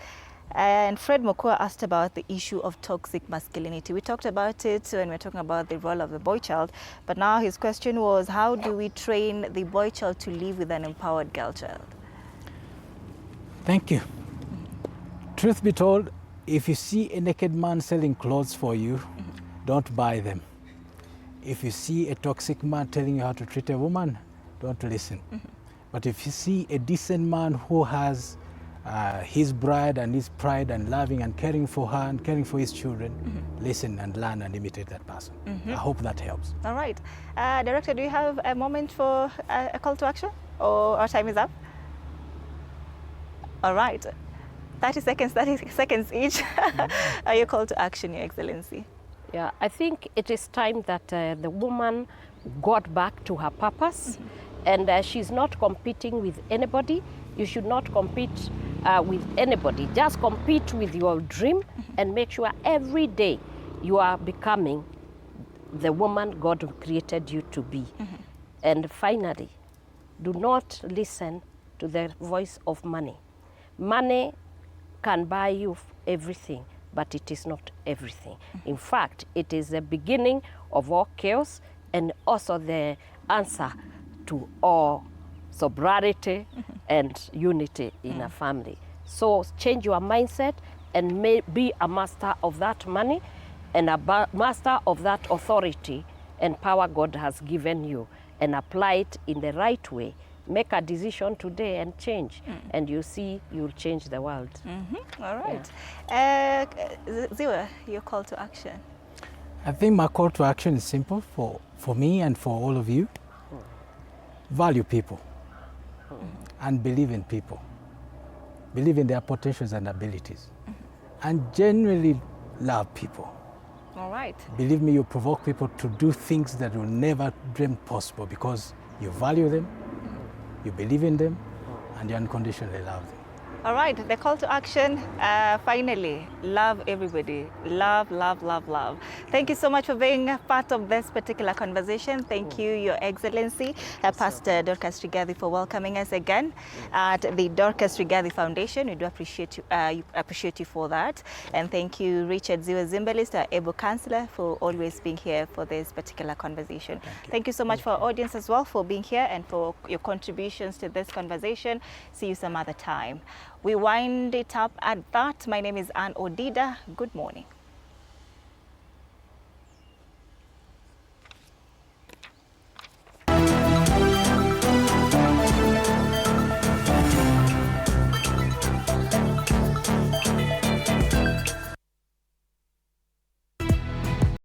And Fred Mokua asked about the issue of toxic masculinity. We talked about it when we were talking about the role of the boy child, but now his question was, how do we train the boy child to live with an empowered girl child? Thank you. Truth be told, if you see a naked man selling clothes for you, don't buy them. If you see a toxic man telling you how to treat a woman, don't listen. But if you see a decent man who has his bride and his pride and loving and caring for her and caring for his children, listen and learn and imitate that person. I hope that helps. All right. Director, do you have a moment for a call to action, or our time is up? All right. 30 seconds each. Your call to action, Your Excellency. Yeah, I think it is time that the woman got back to her purpose, and she's not competing with anybody. You should not compete with anybody. Just compete with your dream and make sure every day you are becoming the woman God created you to be. And finally, do not listen to the voice of money. Money can buy you everything, but it is not everything. In fact, it is the beginning of all chaos and also the answer to all sobriety and unity in a family. So change your mindset and be a master of that money and a master of that authority and power God has given you, and apply it in the right way. Make a decision today and change, and you see you'll change the world. All right. Yeah. Ziwa, your call to action. I think my call to action is simple for me and for all of you. Value people and believe in people. Believe in their potentials and abilities. And genuinely love people. All right. Believe me, you provoke people to do things that will never dream possible because you value them, you believe in them, and you unconditionally love them. All right, the call to action, finally, love everybody. Love, love, love, love. Thank you so much for being part of this particular conversation. Thank you, Your Excellency, Pastor Dorcas Rigathi, for welcoming us again at the Dorcas Rigathi Foundation. We do appreciate you for that. And thank you, Richard Ziwa Zimbalist, our able counselor, for always being here for this particular conversation. Thank you so much for our audience as well for being here and for your contributions to this conversation. See you some other time. We wind it up at that. My name is Anne Odida. Good morning.